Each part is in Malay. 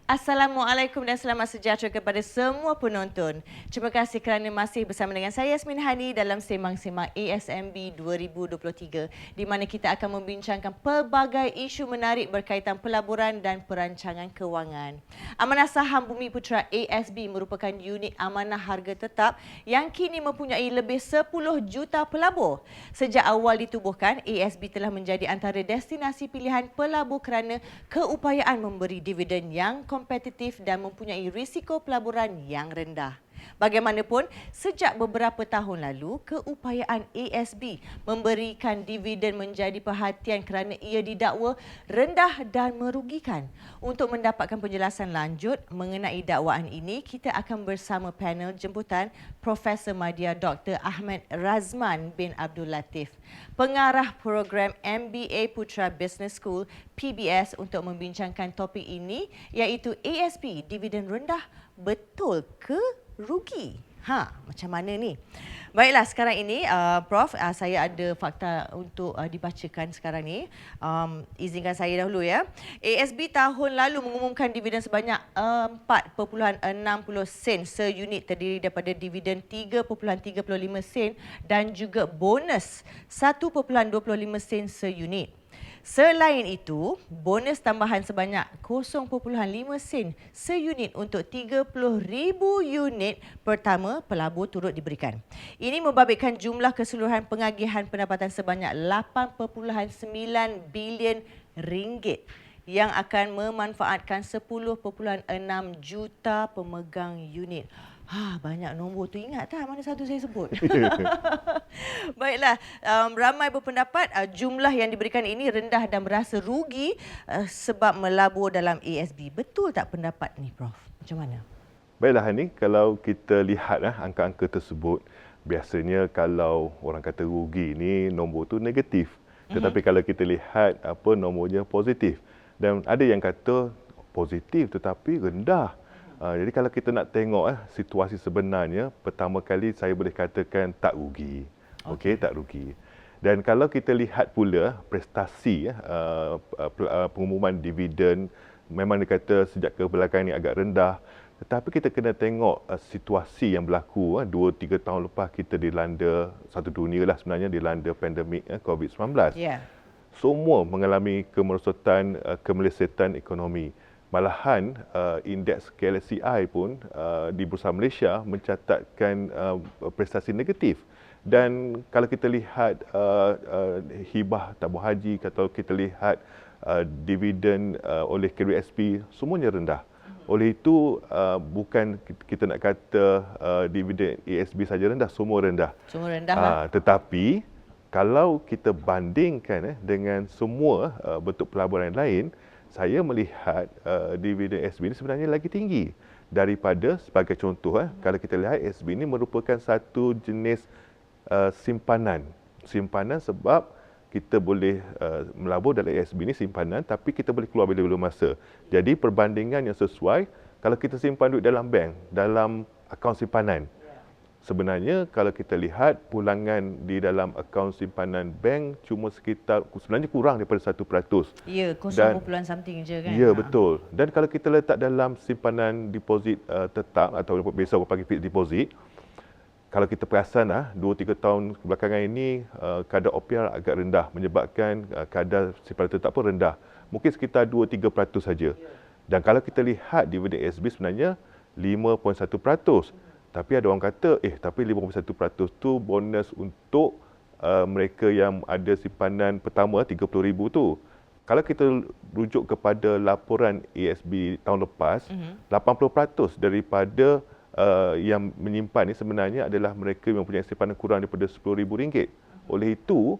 Assalamualaikum dan selamat sejahtera kepada semua penonton. Terima kasih kerana masih bersama dengan saya Yasmin Hani dalam Sembang-Sembang ASMB 2023 di mana kita akan membincangkan pelbagai isu menarik berkaitan pelaburan dan perancangan kewangan. Amanah Saham Bumi Putra ASB merupakan unit amanah harga tetap yang kini mempunyai lebih 10 juta pelabur. Sejak awal ditubuhkan, ASB telah menjadi antara destinasi pilihan pelabur kerana keupayaan memberi dividen yang kompetitif dan mempunyai risiko pelaburan yang rendah. Bagaimanapun, sejak beberapa tahun lalu, keupayaan ASB memberikan dividen menjadi perhatian kerana ia didakwa rendah dan merugikan. Untuk mendapatkan penjelasan lanjut mengenai dakwaan ini, kita akan bersama panel jemputan Profesor Madya Dr. Ahmad Razman bin Abdul Latif, pengarah program MBA Putra Business School PBS untuk membincangkan topik ini iaitu ASB dividen rendah betul ke rugi? Macam mana ni? Baiklah, sekarang ini Prof, saya ada fakta untuk dibacakan sekarang ni. Izinkan saya dahulu ya. ASB tahun lalu mengumumkan dividen sebanyak 4.60 sen seunit terdiri daripada dividen 3.35 sen dan juga bonus 1.25 sen seunit. Selain itu, bonus tambahan sebanyak 0.5 sen seunit untuk 30,000 unit pertama pelabur turut diberikan. Ini membabitkan jumlah keseluruhan pengagihan pendapatan sebanyak 8.9 bilion ringgit yang akan memanfaatkan 10.6 juta pemegang unit. Banyak nombor tu, ingat tak mana satu saya sebut? Baiklah, ramai berpendapat jumlah yang diberikan ini rendah dan merasa rugi sebab melabur dalam ASB. Betul tak pendapat ni, Prof? Macam mana? Baiklah Hani, kalau kita lihat angka-angka tersebut, biasanya kalau orang kata rugi ni nombor tu negatif. Tetapi kalau kita lihat nomornya positif. Dan ada yang kata positif tetapi rendah. Jadi kalau kita nak tengok situasi sebenarnya, pertama kali saya boleh katakan tak rugi. Okey, tak rugi. Dan kalau kita lihat pula prestasi pengumuman dividen, memang dikata sejak kebelakangan ini agak rendah. Tetapi kita kena tengok situasi yang berlaku 2-3 tahun lepas kita dilanda, satu dunia lah sebenarnya dilanda pandemik COVID-19. Yeah. Semua mengalami kemerosotan, kemelesetan ekonomi. Malahan indeks KLSCI pun di Bursa Malaysia mencatatkan prestasi negatif. Dan kalau kita lihat hibah tabung haji, kalau kita lihat dividen oleh KWSP, semuanya rendah. Oleh itu bukan kita nak kata dividen ASB saja rendah, semua rendah. Semua rendah lah. Tetapi kalau kita bandingkan dengan semua bentuk pelaburan lain, saya melihat dividen ASB ini sebenarnya lagi tinggi daripada, sebagai contoh, kalau kita lihat ASB ini merupakan satu jenis simpanan. Simpanan sebab kita boleh melabur dalam ASB ini simpanan, tapi kita boleh keluar bila-bila masa. Jadi perbandingan yang sesuai, kalau kita simpan duit dalam bank, dalam akaun simpanan, sebenarnya kalau kita lihat pulangan di dalam akaun simpanan bank cuma sekitar, sebenarnya kurang daripada 1%. Ya, 0, something je kan? Ya, betul. Dan kalau kita letak dalam simpanan deposit tetap atau biasa orang panggil fixed deposit, kalau kita perasan 2-3 tahun kebelakangan ini kadar OPR agak rendah menyebabkan kadar simpanan tetap pun rendah. Mungkin sekitar 2-3% saja. Dan kalau kita lihat dividen ASB sebenarnya 5.1%. Tapi ada orang kata, tapi 5.1% tu bonus untuk mereka yang ada simpanan pertama 30,000 tu. Kalau kita rujuk kepada laporan ASB tahun lepas, 80% daripada yang menyimpan ni sebenarnya adalah mereka yang mempunyai simpanan kurang daripada RM10,000. Oleh itu,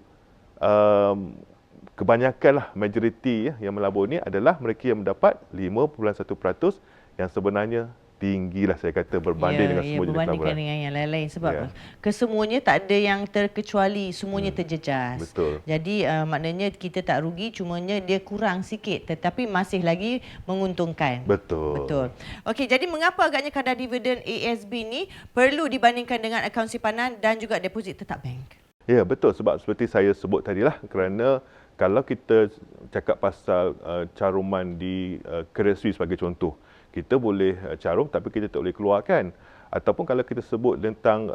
kebanyakanlah majoriti yang melabur ni adalah mereka yang mendapat 5.1% yang sebenarnya tinggilah saya kata berbanding dengan semua jenis pelaburan. Berbandingkan dengan yang lain-lain sebab kesemuanya tak ada yang terkecuali, semuanya terjejas. Betul. Jadi maknanya kita tak rugi, cumanya dia kurang sikit tetapi masih lagi menguntungkan. Betul. Betul. Okey, jadi mengapa agaknya kadar dividen ASB ni perlu dibandingkan dengan akaun simpanan dan juga deposit tetap bank? Ya, betul, sebab seperti saya sebut tadilah, kerana kalau kita cakap pasal caruman di Credit Suisse sebagai contoh, kita boleh carum tapi kita tak boleh keluarkan. Ataupun kalau kita sebut tentang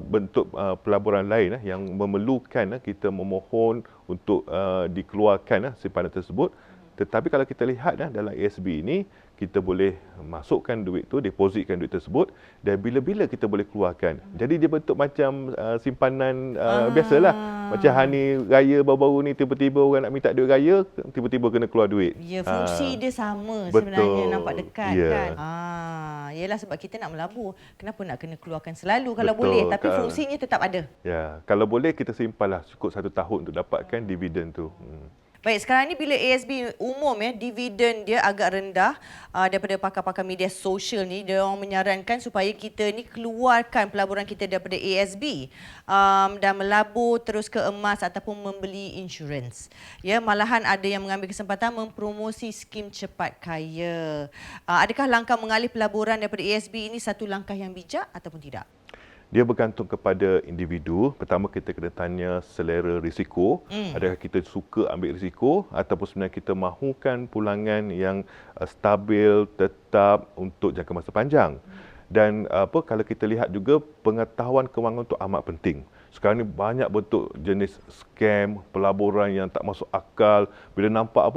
bentuk pelaburan lain yang memerlukan kita memohon untuk dikeluarkan simpanan tersebut. Tetapi kalau kita lihat dalam ASB ini, kita boleh masukkan duit tu, depositkan duit tersebut dan bila-bila kita boleh keluarkan. Jadi dia bentuk macam simpanan biasalah. Macam hari raya baru-baru ni tiba-tiba orang nak minta duit raya, tiba-tiba kena keluar duit. Ya, fungsi dia sama betul. sebenarnya, nampak dekat kan. Yelah sebab kita nak melabur, kenapa nak kena keluarkan selalu kalau Betul. boleh, tapi fungsinya tetap ada. Ya, kalau boleh kita simpanlah cukup 1 tahun untuk dapatkan dividen tu. Baik, sekarang ni bila ASB umum dividen dia agak rendah daripada pakar-pakar media sosial ni, dia orang menyarankan supaya kita ni keluarkan pelaburan kita daripada ASB dan melabur terus ke emas ataupun membeli insurans. Ya, malahan ada yang mengambil kesempatan mempromosi skim cepat kaya. Adakah langkah mengalih pelaburan daripada ASB ini satu langkah yang bijak ataupun tidak? Dia bergantung kepada individu. Pertama kita kena tanya selera risiko. Adakah kita suka ambil risiko ataupun sebenarnya kita mahukan pulangan yang stabil, tetap untuk jangka masa panjang. Dan kalau kita lihat juga pengetahuan kewangan itu amat penting. Sekarang ni banyak bentuk jenis scam, pelaburan yang tak masuk akal. Bila nampak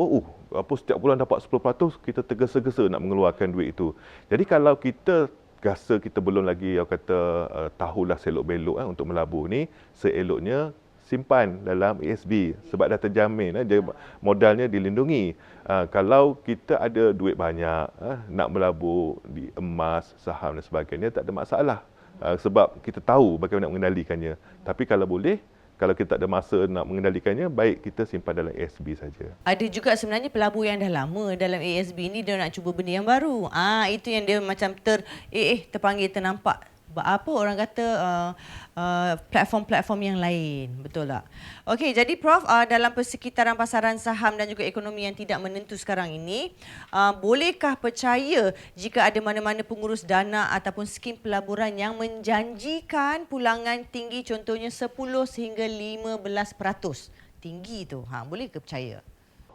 setiap bulan dapat 10%, kita tergesa-gesa nak mengeluarkan duit itu. Jadi kalau kita rasa kita belum lagi tahulah selok-belok untuk melabur ni, seeloknya simpan dalam ASB sebab dah terjamin dia modalnya dilindungi. Kalau kita ada duit banyak nak melabur di emas, saham dan sebagainya, tak ada masalah sebab kita tahu bagaimana nak mengendalikannya. Tapi kalau boleh, kalau kita tak ada masa nak mengendalikannya, baik kita simpan dalam ASB saja. Ada juga sebenarnya pelabur yang dah lama dalam ASB ni, dia nak cuba benda yang baru. Itu yang dia macam terpanggil, ternampak. Apa orang kata platform-platform yang lain. Betul tak? Okey, jadi Prof, dalam persekitaran pasaran saham dan juga ekonomi yang tidak menentu sekarang ini, bolehkah percaya jika ada mana-mana pengurus dana ataupun skim pelaburan yang menjanjikan pulangan tinggi, contohnya 10 sehingga 15%? Tinggi tu. Boleh ke percaya?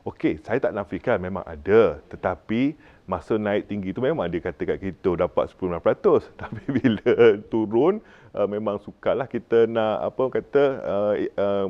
Okey, saya tak nafikan memang ada. Tetapi masa naik tinggi tu memang dia kata kat kita dapat 10-15%. Tapi bila turun, memang sukarlah kita nak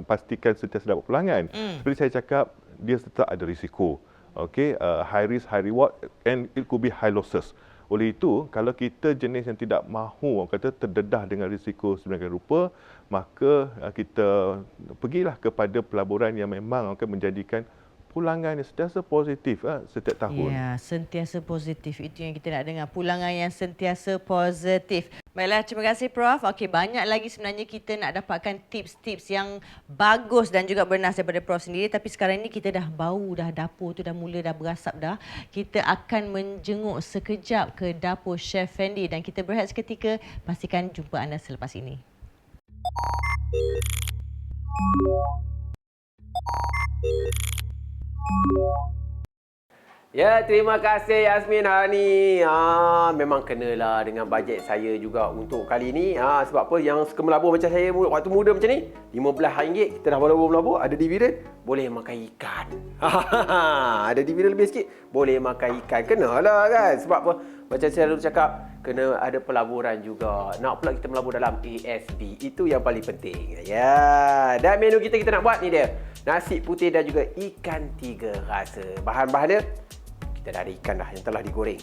pastikan sentiasa dapat pulangan. Seperti saya cakap, dia tetap ada risiko. Okey, high risk, high reward and it could be high losses. Oleh itu, kalau kita jenis yang tidak mahu terdedah dengan risiko sedemikian rupa, maka kita pergilah kepada pelaburan yang memang akan menjadikan pulangan yang sentiasa positif setiap tahun. Ya, sentiasa positif. Itu yang kita nak dengar. Pulangan yang sentiasa positif. Baiklah, terima kasih Prof. Okey, banyak lagi sebenarnya kita nak dapatkan tips-tips yang bagus dan juga bernas daripada Prof sendiri. Tapi sekarang ni kita dah bau, dah dapur tu dah mula dah berasap dah. Kita akan menjenguk sekejap ke dapur Chef Fendi dan kita berehat seketika. Pastikan jumpa anda selepas ini. Ya, terima kasih Yasmin Hani. Memang kenalah dengan bajet saya juga untuk kali ini. Sebab apa, yang suka melabur macam saya waktu muda macam ni, RM15 kita dah melabur, ada dividen, boleh makan ikan. Ada dividen lebih sikit, boleh makan ikan. Kenalah kan. Sebab apa, macam saya dulu cakap, kena ada pelaburan juga. Nak pula kita melabur dalam ASB. Itu yang paling penting. Ya. Dan menu kita nak buat ni dia. Nasi putih dan juga ikan 3 rasa. Bahan-bahan dia, kita dah ada ikan dah yang telah digoreng.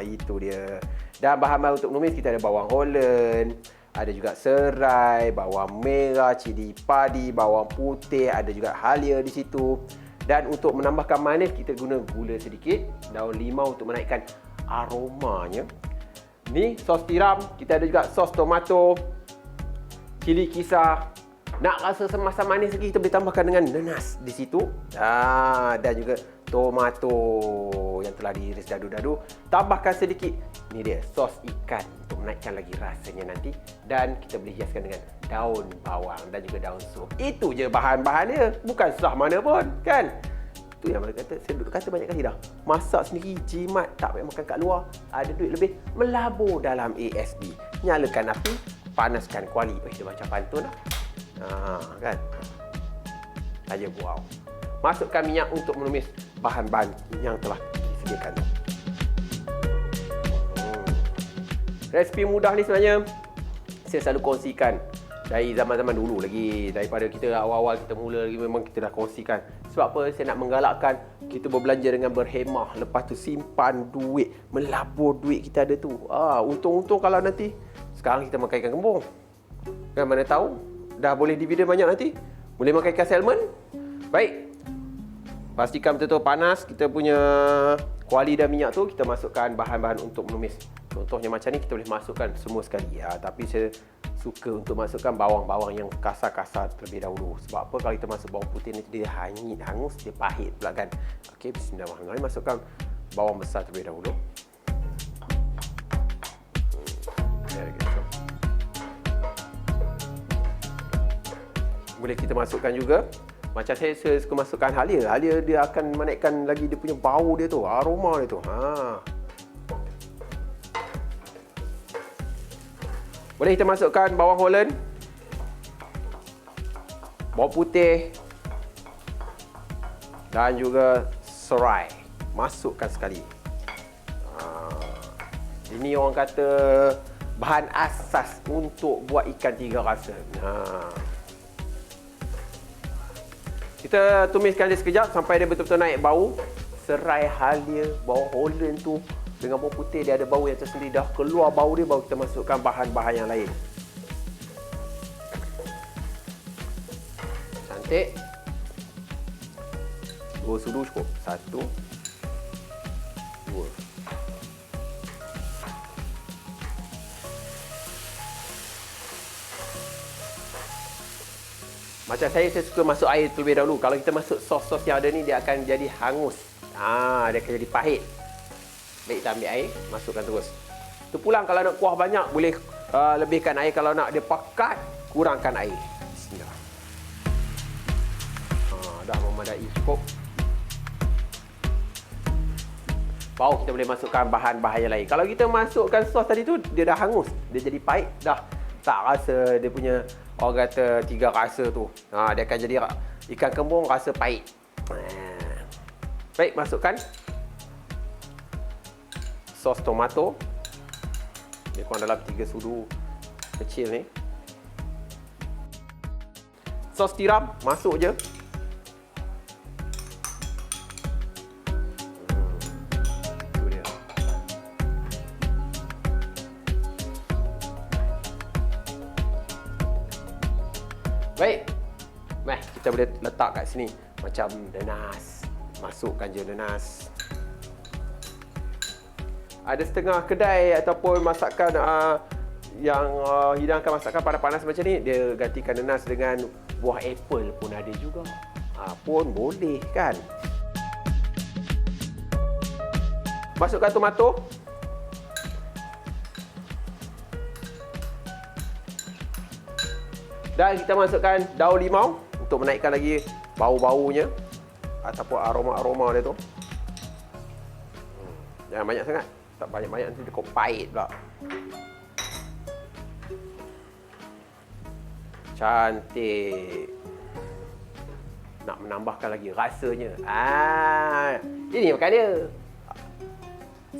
Itu dia. Dan bahan-bahan untuk menumis kita ada bawang Holland, ada juga serai, bawang merah, cili padi, bawang putih, ada juga halia di situ. Dan untuk menambahkan manis kita guna gula sedikit, daun limau untuk menaikkan aromanya. Ni sos tiram, kita ada juga sos tomato, cili kisar. Nak rasa asam manis lagi, kita boleh tambahkan dengan nanas di situ. Dan juga tomato yang telah diiris dadu-dadu. Tambahkan sedikit, ni dia, sos ikan untuk menaikkan lagi rasanya nanti. Dan kita boleh hiaskan dengan daun bawang dan juga daun sup. Itu je bahan-bahan dia. Bukan susah mana pun, kan? Itu yang mereka kata, saya duduk kata banyak kali dah. Masak sendiri, jimat, tak payah makan kat luar. Ada duit lebih, melabur dalam ASB. Nyalakan api, panaskan kuali. Dia macam pantun lah. Kan? Saja wow. Masukkan minyak untuk menumis bahan-bahan yang telah disediakan. Resipi mudah ni sebenarnya saya selalu kongsikan dari zaman-zaman dulu lagi, daripada kita awal-awal kita mula lagi, memang kita dah kongsikan. Sebab apa? Saya nak menggalakkan kita berbelanja dengan berhemah, lepas tu simpan duit, melabur duit kita ada tu. Untung-untung kalau nanti sekarang kita makan ikan kembung, kan mana tahu dah boleh dividen banyak nanti, boleh makan ikan salmon. Baik, pastikan betul-betul panas kita punya kuali dan minyak tu. Kita masukkan bahan-bahan untuk menumis. Contohnya macam ni, kita boleh masukkan semua sekali. Tapi saya suka untuk masukkan bawang-bawang yang kasar-kasar terlebih dahulu. Sebab apa? Kalau kita masuk bawang putih ni, dia hangus, dia pahit pula kan. Okey, bismillahirrahmanirrahim. Masukkan bawang besar terlebih dahulu. Boleh kita masukkan juga, macam saya suka masukkan halia. Halia dia akan menaikkan lagi dia punya bau dia tu, aroma dia tu. Boleh kita masukkan bawang Holland, bawang putih dan juga serai. Masukkan sekali. Ini orang kata bahan asas untuk buat ikan tiga rasa. Kita tumiskan dia sekejap sampai dia betul-betul naik bau. Serai, halia, bawang Holland tu dengan bawang putih, dia ada bau yang tersendiri. Dah keluar bau dia, baru kita masukkan bahan-bahan yang lain. Cantik. 2 sudu cukup. 1, 2. Macam saya suka masuk air terlebih dahulu. Kalau kita masuk sos-sos yang ada ni, dia akan jadi hangus. Dia akan jadi pahit. Baik, kita ambil air, masukkan terus. Terpulang kalau nak kuah banyak, boleh lebihkan air. Kalau nak dia pekat, kurangkan air. Bismillah. Dah memadai, cukup. Baru kita boleh masukkan bahan-bahan yang lain. Kalau kita masukkan sos tadi tu, dia dah hangus. Dia jadi pahit, dah tak rasa dia punya, orang kata tiga rasa tu. Dia akan jadi ikan kembung rasa pahit. Baik, masukkan sos tomato. Dia kurang dalam 3 sudu kecil ni. Sos tiram, masuk je. Itu dia. Baik. Kita boleh letak kat sini macam denas. Masukkan je denas. Ada setengah kedai ataupun masakan yang hidangkan masakan panas-panas macam ni, dia gantikan nenas dengan buah apple pun ada juga. Pun boleh kan. Masukkan tomato. Dan kita masukkan daun limau untuk menaikkan lagi bau-baunya ataupun aroma-aroma dia tu. Jangan banyak sangat. Tak banyak-banyak nanti dia kok pahit pula. Cantik. Nak menambahkan lagi rasanya. Ini makan dia.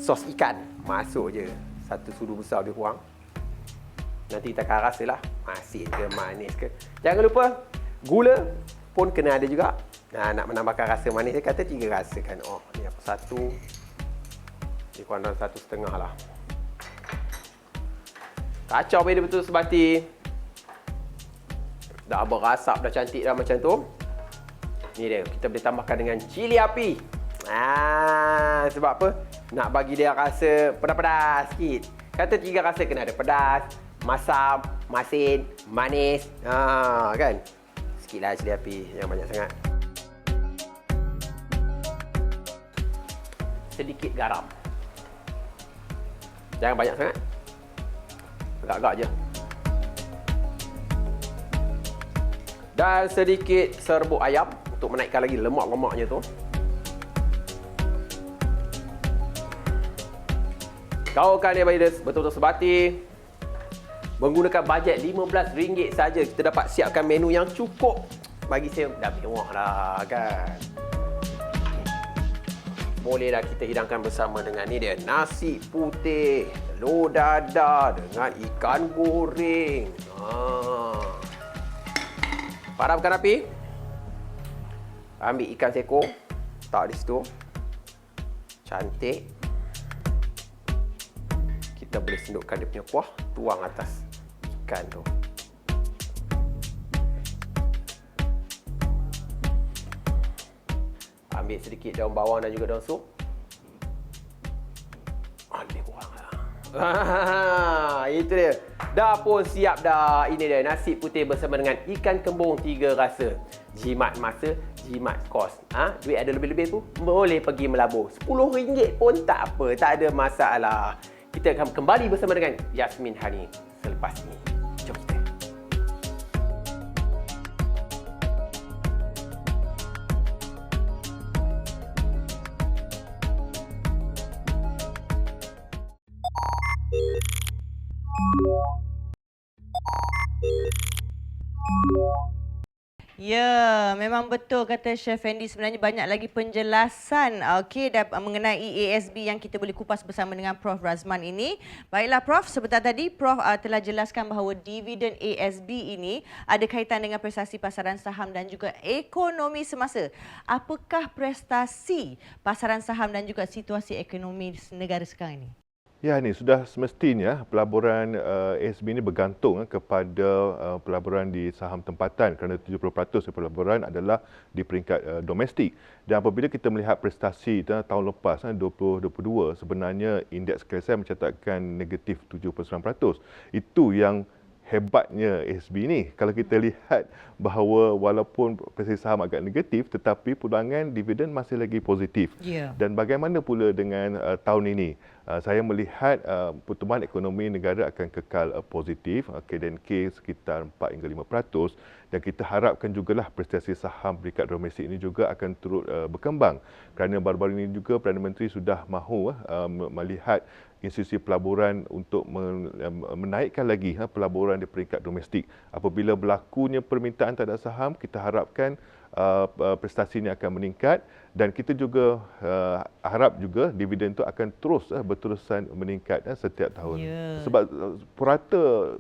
Sos ikan. Masuk je. 1 sudu besar lebih kurang. Nanti kita akan rasalah. Masin ke manis ke. Jangan lupa gula pun kena ada juga. Nak menambahkan rasa manis. Dia kata 3 rasa kan. Ni apa? 1. Dia kurang dalam 1,5 lah. Kacau dia betul sebati. Dah berasap, dah cantik dah macam tu. Ni dia, kita boleh tambahkan dengan cili api. Sebab apa? Nak bagi dia rasa pedas-pedas sikit. Kata 3 rasa kena ada. Pedas, masam, masin, manis. Kan? Sikitlah cili api, jangan banyak sangat. Sedikit garam. Jangan banyak sangat. Agak-agak je. Dan sedikit serbuk ayam untuk menaikkan lagi lemak-lemaknya tu. Gaulkan dia betul-betul sebati. Menggunakan bajet RM15 saja, kita dapat siapkan menu yang cukup. Bagi saya dah mewah dah kan. Bolehlah kita hidangkan bersama dengan ni dia, nasi putih telur dadah dengan ikan goreng. Padamkan api. Ambil ikan seko, tak di situ. Cantik. Kita boleh sendukkan dia punya kuah, tuang atas ikan tu. Ambil sedikit daun bawang dan juga daun sup. Boleh buang lah. Itu dia. Dah pun siap dah. Ini dia nasi putih bersama dengan ikan kembung 3 rasa. Jimat masa, jimat kos. Duit ada lebih-lebih tu, boleh pergi melabur. RM10 pun tak apa, tak ada masalah. Kita akan kembali bersama dengan Yasmin Hani selepas ini. Jom kita. Ya, memang betul kata Chef Fendi. Sebenarnya banyak lagi penjelasan mengenai ASB yang kita boleh kupas bersama dengan Prof Razman ini. Baiklah Prof, sebentar tadi Prof telah jelaskan bahawa dividen ASB ini ada kaitan dengan prestasi pasaran saham dan juga ekonomi semasa. Apakah prestasi pasaran saham dan juga situasi ekonomi negara sekarang ini? Ya, ini sudah semestinya pelaburan ASB ini bergantung kepada pelaburan di saham tempatan kerana 70% pelaburan adalah di peringkat domestik. Dan apabila kita melihat prestasi tahun lepas 2022, sebenarnya indeks KSM mencatatkan negatif 79%. Itu yang hebatnya ASB ni. Kalau kita lihat bahawa walaupun prestasi saham agak negatif tetapi pulangan dividen masih lagi positif. Yeah. Dan bagaimana pula dengan tahun ini? Saya melihat pertumbuhan ekonomi negara akan kekal positif, K&K sekitar 4 hingga 5%, dan kita harapkan jugalah prestasi saham peringkat domestik ini juga akan turut berkembang. Kerana baru-baru ini juga Perdana Menteri sudah mahu melihat institusi pelaburan untuk menaikkan lagi pelaburan di peringkat domestik. Apabila berlakunya permintaan terhadap saham, kita harapkan prestasinya akan meningkat, dan kita juga harap juga dividen itu akan terus berterusan meningkat setiap tahun. Yeah. Sebab purata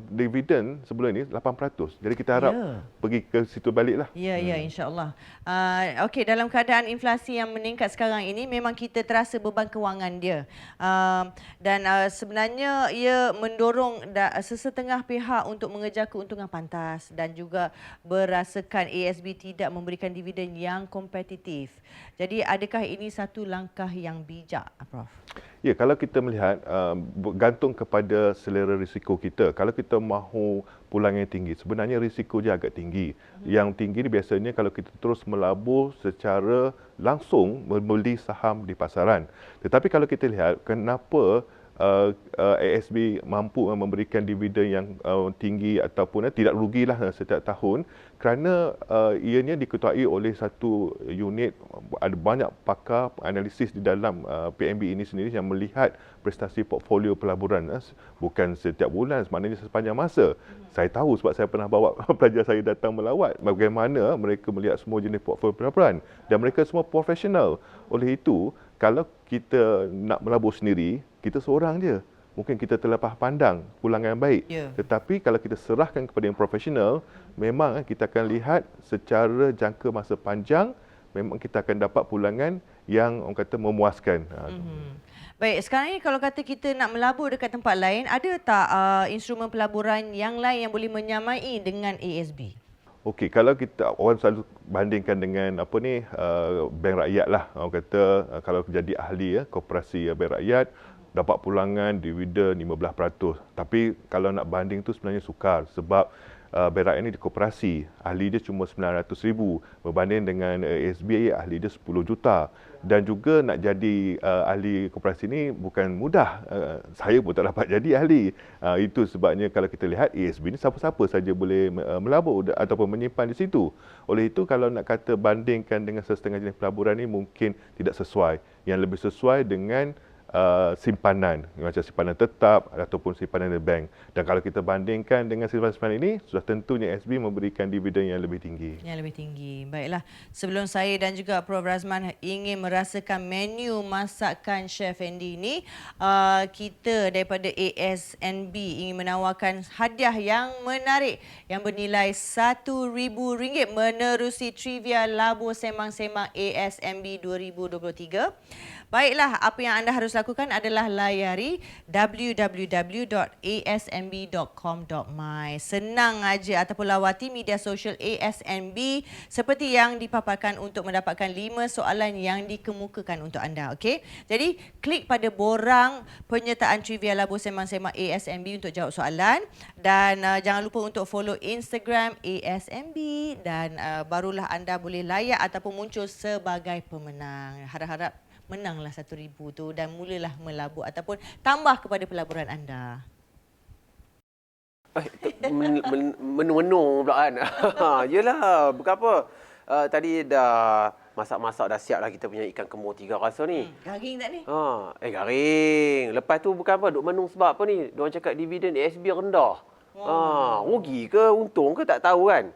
dividen sebelum ini 8%. Jadi kita harap pergi ke situ baliklah. Ya, insya-Allah. Okey, dalam keadaan inflasi yang meningkat sekarang ini memang kita terasa beban kewangan dia. Dan sebenarnya ia mendorong sesetengah pihak untuk mengejar keuntungan pantas dan juga berasakan ASB tidak memberikan dividen yang kompetitif. Jadi adakah ini satu langkah yang bijak, Prof? Ya, kalau kita melihat bergantung kepada selera risiko kita. Kalau kita mahu pulangan yang tinggi, sebenarnya risiko dia agak tinggi. Yang tinggi ni biasanya kalau kita terus melabur secara langsung membeli saham di pasaran. Tetapi kalau kita lihat kenapa ASB mampu memberikan dividen yang tinggi ataupun tidak rugilah setiap tahun, kerana ianya diketuai oleh satu unit, ada banyak pakar analisis di dalam PNB ini sendiri yang melihat prestasi portfolio pelaburan bukan setiap bulan, maknanya sepanjang masa. Saya tahu sebab saya pernah bawa pelajar saya datang melawat bagaimana mereka melihat semua jenis portfolio pelaburan, dan mereka semua profesional. Oleh itu, kalau kita nak melabur sendiri, kita seorang je. Mungkin kita terlepas pandang pulangan yang baik. Yeah. Tetapi kalau kita serahkan kepada yang profesional, memang kita akan lihat secara jangka masa panjang, memang kita akan dapat pulangan yang orang kata memuaskan. Baik, sekarang ni kalau kata kita nak melabur dekat tempat lain, ada tak instrumen pelaburan yang lain yang boleh menyamai dengan ASB? Okey, kalau kita orang selalu bandingkan dengan bank rakyat lah. Orang kata kalau jadi ahli koperasi bank rakyat dapat pulangan dividen 15%. Tapi kalau nak banding tu sebenarnya sukar sebab bank rakyat ni di koperasi, ahli dia cuma 900,000 berbanding dengan ASB ahli dia 10 juta. Dan juga nak jadi ahli koperasi ni bukan mudah. Saya pun tak dapat jadi ahli. Itu sebabnya kalau kita lihat ASB ni siapa-siapa saja boleh melabur ataupun menyimpan di situ. Oleh itu kalau nak kata bandingkan dengan setengah jenis pelaburan ni mungkin tidak sesuai. Yang lebih sesuai dengan simpanan macam simpanan tetap ataupun simpanan di bank. Dan kalau kita bandingkan dengan simpanan ini, sudah tentunya SB memberikan dividen yang lebih tinggi. Yang lebih tinggi. Baiklah, sebelum saya dan juga Prof Razman ingin merasakan menu masakan Chef Andy ini, kita daripada ASNB ingin menawarkan hadiah yang menarik yang bernilai RM1,000 menerusi trivia Labo Semang-Semang ASNB 2023. Baiklah, apa yang anda harus lakukan adalah layari www.asnb.com.my. Senang aja, ataupun lawati media sosial ASNB seperti yang dipaparkan untuk mendapatkan 5 soalan yang dikemukakan untuk anda. Okey? Jadi, klik pada borang penyertaan trivia Labo Semang-Semang ASNB untuk jawab soalan dan jangan lupa untuk follow Instagram ASNB dan barulah anda boleh layak ataupun muncul sebagai pemenang. Harap-harap menanglah RM1,000 tu dan mulalah melabur ataupun tambah kepada pelaburan anda. Menung pula kan. Yelah, berapa? Tadi dah masak-masak dah siap lah kita punya ikan kemur 3 rasa ni. Garing tak ni? Garing. Lepas tu bukan apa, duk menung sebab apa ni? Diorang cakap dividen ASB rendah. Rugi ke untung ke tak tahu kan.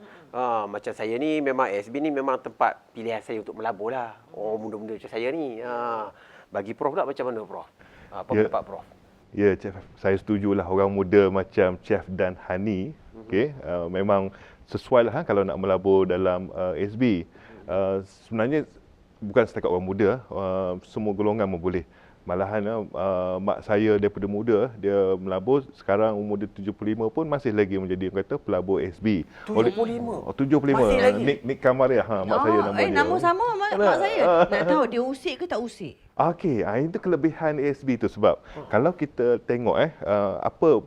Macam saya ni memang ASB ni memang tempat pilihan saya untuk melabur lah. Muda-muda macam saya ni. Bagi Prof pula macam mana Prof? Apa pendapat Prof? Ya, Chef, saya setujulah orang muda macam Chef dan Hani. Okay, memang sesuai lah kalau nak melabur dalam ASB. Sebenarnya bukan setakat orang muda, semua golongan pun boleh. Malahan mak saya daripada muda, dia melabur, sekarang umur dia 75 pun masih lagi menjadi kata pelabur SB. 75? 75. Masih lagi? Nick Kamaria, mak saya nama dia. Nama sama mak saya. Nak tahu dia usik ke tak usik? Okey, itu kelebihan ASB tu sebab kalau kita tengok apa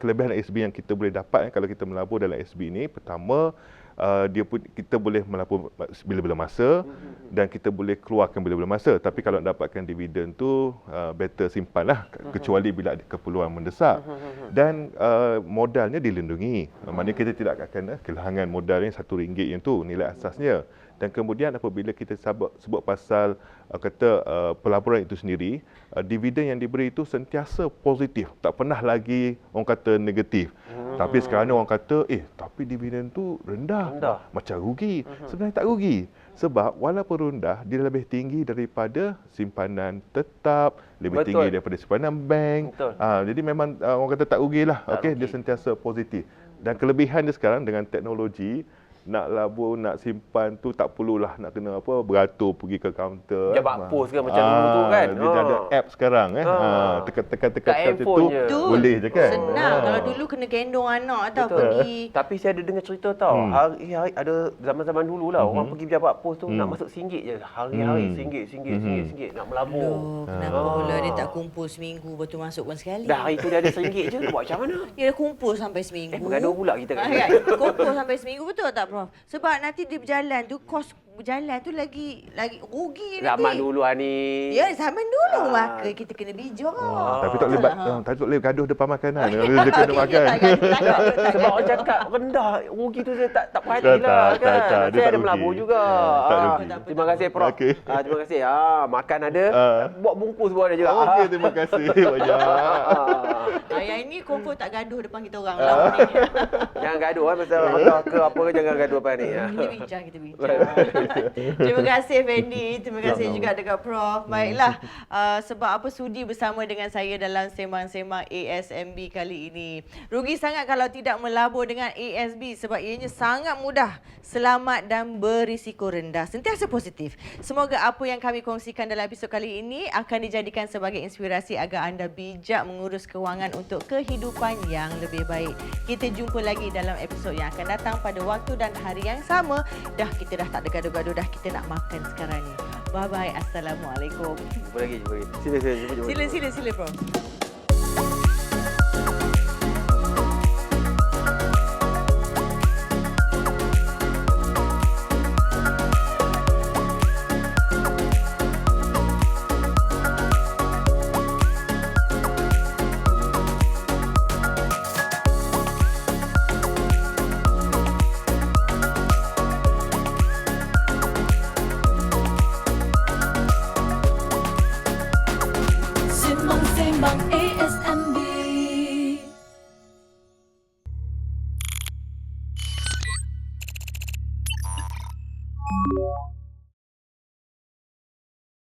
kelebihan ASB yang kita boleh dapat kalau kita melabur dalam ASB ni, pertama kita boleh melabur bila-bila masa dan kita boleh keluarkan bila-bila masa. Tapi kalau nak dapatkan dividen tu better simpanlah kecuali bila ada keperluan mendesak. Dan modalnya dilindungi. Maknanya kita tidak akan kehilangan modalnya RM1 yang tu nilai asasnya. Dan kemudian apabila kita sebut pasal pelaburan itu sendiri, dividen yang diberi itu sentiasa positif, tak pernah lagi orang kata negatif. Tapi sekarang ni orang kata tapi dividen tu rendah. Macam rugi. Sebenarnya tak rugi. Sebab walaupun rendah, dia lebih tinggi daripada simpanan tetap, lebih tinggi daripada simpanan bank. Jadi memang orang kata tak rugilah. Okey, dia sentiasa positif. Dan kelebihan dia sekarang dengan teknologi, nak labur, nak simpan tu tak perlulah nak kena beratur pergi ke kaunter. Jabat pos ke macam dulu tu kan. Dia dah ada app sekarang tekan app tu boleh je kan. Senang. Kalau dulu kena gendong anak tau pergi. Tapi saya ada dengar cerita tau. Hari ada zaman-zaman dulu lah orang pergi jabat pos tu nak masuk RM1 je. Hari-hari RM1 nak melabur. Kenapa pula dia tak kumpul seminggu lepas tu masuk pun sekali? Dah hari tu dia ada RM1 je, nak buat macam mana? Dia dah kumpul sampai seminggu. Bergaduh pula kita kan. Kumpul sampai seminggu, betul tak Prof? Sebab nanti dia berjalan tu, kos berjalan tu lagi rugi nanti. Zaman dulu ni. Ya, zaman dulu maka kita kena bijak. Tapi tak boleh gaduh depan makanan. Dia kena makan. Sebab orang cakap rendah, rugi tu saya tak perhatilah kan. Saya ada melabur juga. Terima kasih Prof. Terima kasih. Makan ada, buat bungkus pun ada juga. Okey, terima kasih banyak. Yang ini confirm tak gaduh depan kita orang lama ni. Jangan gaduh pasal rendah ke apa ke, jangan gaduh depan ni. Kita bincang. Terima kasih Fendi, terima kasih juga dekat Prof. Baiklah, sebab apa sudi bersama dengan saya dalam sembang-sembang ASNB kali ini. Rugi sangat kalau tidak melabur dengan ASB sebab ianya sangat mudah, selamat dan berisiko rendah. Sentiasa positif. Semoga apa yang kami kongsikan dalam episod kali ini akan dijadikan sebagai inspirasi agar anda bijak mengurus kewangan untuk kehidupan yang lebih baik. Kita jumpa lagi dalam episod yang akan datang pada waktu dan hari yang sama. Kita dah tak ada gaduh-gaduh dah, kita nak makan sekarang ni. Bye-bye. Assalamualaikum. Jumpa lagi. Sila Prof.